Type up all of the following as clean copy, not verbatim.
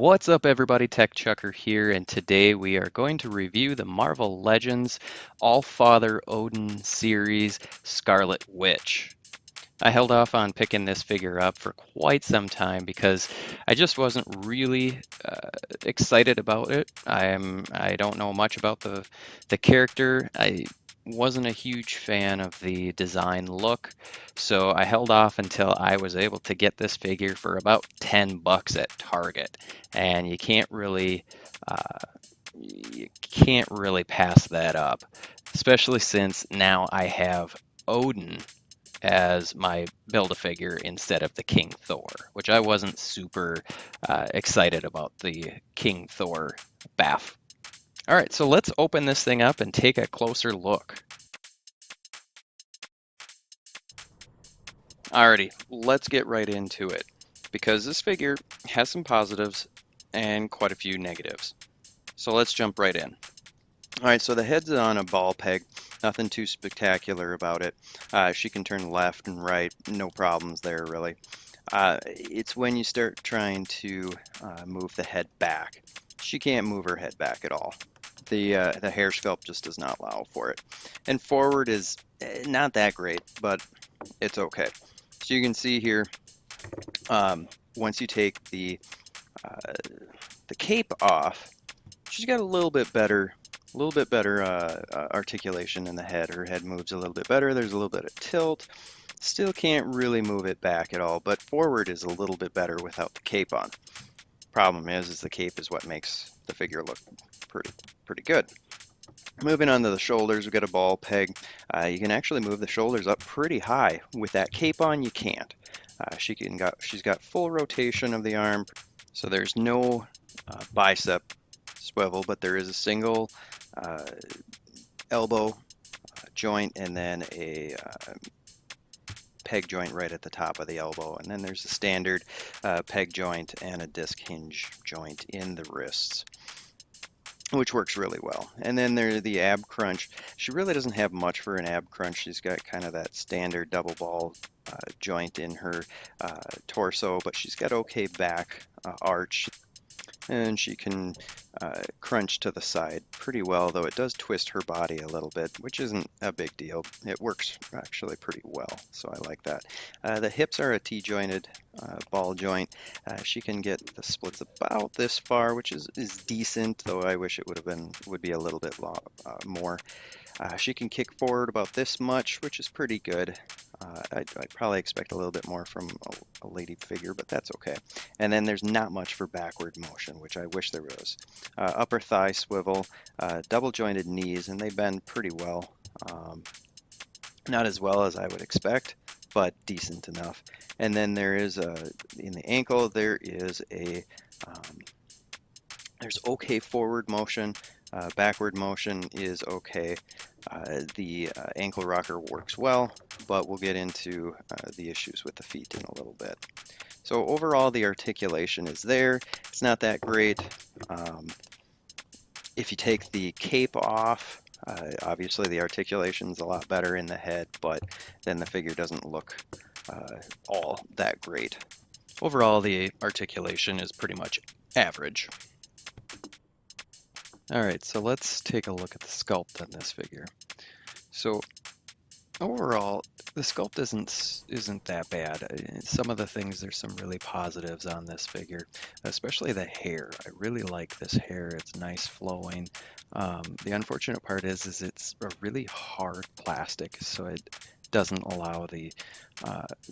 What's up everybody, Tech Chucker here, and today we are going to review the Marvel Legends All-Father Odin series Scarlet Witch. I held off on picking this figure up for quite some time because I just wasn't really excited about it. I don't know much about the character. I wasn't a huge fan of the design look, so I held off until I was able to get this figure for about 10 bucks at Target, and uh, you can't really pass that up, especially since now I have Odin as my Build-A-Figure instead of the King Thor, which I wasn't super excited about the King Thor BAF. All right, so let's open this thing up and take a closer look. Alrighty, let's get right into it, because this figure has some positives and quite a few negatives. So let's jump right in. All right, so the head's on a ball peg, nothing too spectacular about it. She can turn left and right, no problems there really. It's when you start trying to move the head back. She can't move her head back at all. The hair sculpt just does not allow for it. And forward is not that great, but it's okay. So you can see here, once you take the cape off, she's got a little bit better articulation in the head. Her head moves a little bit better. There's a little bit of tilt. Still can't really move it back at all, but forward is a little bit better without the cape on. Problem is the cape is what makes the figure look pretty good. Moving on to the shoulders, we've got a ball peg. You can actually move the shoulders up pretty high. With that cape on, you can't. She's got full rotation of the arm, so there's no bicep swivel, but there is a single elbow joint and then a peg joint right at the top of the elbow, and then there's a standard peg joint and a disc hinge joint in the wrists, which works really well. And then there's the ab crunch. She really doesn't have much for an ab crunch. She's got kind of that standard double ball joint in her torso, but she's got okay back arch, and she can crunch to the side pretty well, though it does twist her body a little bit, which isn't a big deal. It works actually pretty well, so I like that. The hips are a T-jointed ball joint. She can get the splits about this far, which is decent, though I wish it would be a little bit more. She can kick forward about this much, which is pretty good. I'd probably expect a little bit more from a lady figure, but that's okay. And then there's not much for backward motion, which I wish there was. Upper thigh swivel, double jointed knees, and they bend pretty well. Not as well as I would expect, but decent enough. And then there is in the ankle, there's okay forward motion. Backward motion is okay. The ankle rocker works well, but we'll get into the issues with the feet in a little bit. So overall, the articulation is there. It's not that great. If you take the cape off, obviously the articulation is a lot better in the head, but then the figure doesn't look all that great. Overall, the articulation is pretty much average. All right, so let's take a look at the sculpt on this figure. So overall, the sculpt isn't that bad. Some of the things, there's some really positives on this figure, especially the hair. I really like this hair. It's nice flowing. The unfortunate part is it's a really hard plastic, so it doesn't allow the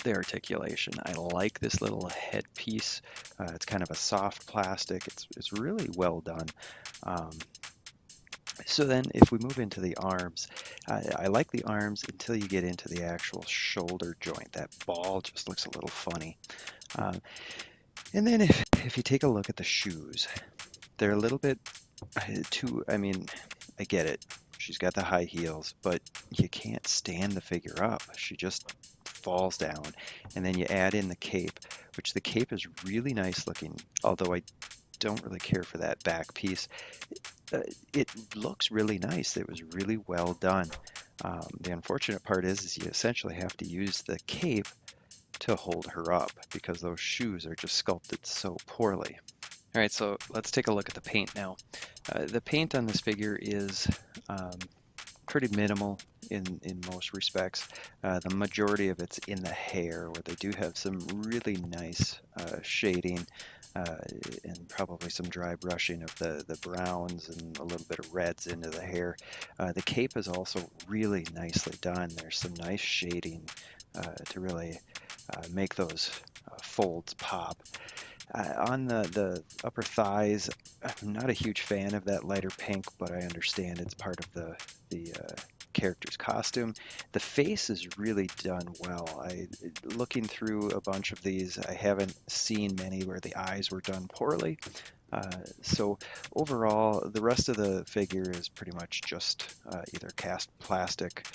articulation. I like this little headpiece. It's kind of a soft plastic. It's really well done. So then if we move into the arms, I like the arms until you get into the actual shoulder joint. That ball just looks a little funny. And then if you take a look at the shoes, they're a little bit I mean, I get it. She's got the high heels, but you can't stand the figure up. She just falls down. And then you add in the cape, which the cape is really nice looking, although I don't really care for that back piece. It looks really nice. It was really well done. The unfortunate part is you essentially have to use the cape to hold her up because those shoes are just sculpted so poorly. All right, so let's take a look at the paint now. The paint on this figure is pretty minimal in most respects. The majority of it's in the hair, where they do have some really nice shading and probably some dry brushing of the browns and a little bit of reds into the hair. The cape is also really nicely done. There's some nice shading to really make those folds pop. On the upper thighs, I'm not a huge fan of that lighter pink, but I understand it's part of the character's costume. The face is really done well. Looking through a bunch of these, I haven't seen many where the eyes were done poorly. So overall, the rest of the figure is pretty much just either cast plastic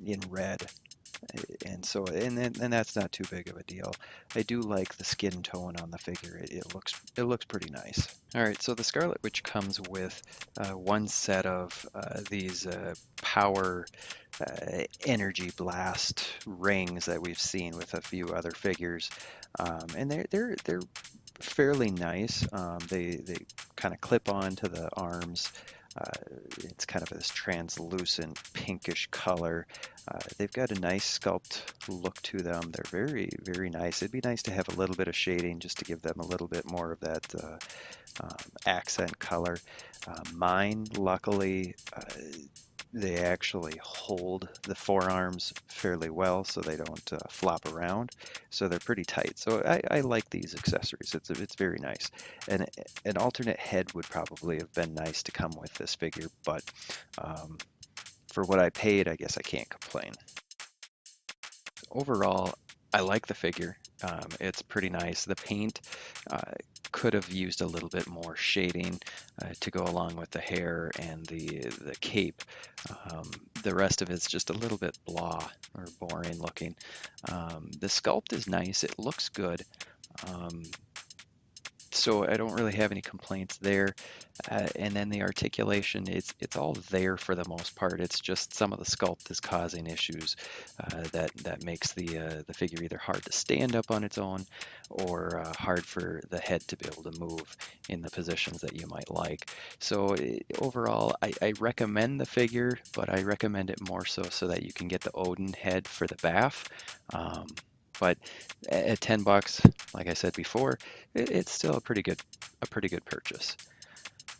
in red, and that's not too big of a deal. I do like the skin tone on the figure. It looks pretty nice. All right, so the Scarlet Witch comes with one set of these power energy blast rings that we've seen with a few other figures, and they're fairly nice. They kind of clip on to the arms. It's kind of this translucent pinkish color. They've got a nice sculpt look to them. They're very, very nice. It'd be nice to have a little bit of shading just to give them a little bit more of that accent color. Mine, luckily, they actually hold the forearms fairly well, so they don't flop around. So they're pretty tight. So I like these accessories. It's very nice. And an alternate head would probably have been nice to come with this figure, but for what I paid, I guess I can't complain. Overall, I like the figure. It's pretty nice. The paint could have used a little bit more shading to go along with the hair and the cape. The rest of it's just a little bit blah or boring looking. The sculpt is nice. It looks good. So I don't really have any complaints there. And then the articulation, it's all there for the most part. It's just some of the sculpt is causing issues that makes the figure either hard to stand up on its own or hard for the head to be able to move in the positions that you might like. So overall, I recommend the figure, but I recommend it more so that you can get the Odin head for the bath. But at $10, like I said before, it's still a pretty good purchase.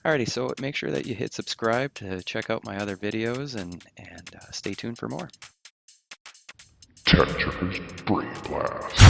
Alrighty, so make sure that you hit subscribe to check out my other videos and stay tuned for more. Tetris Brain Blast.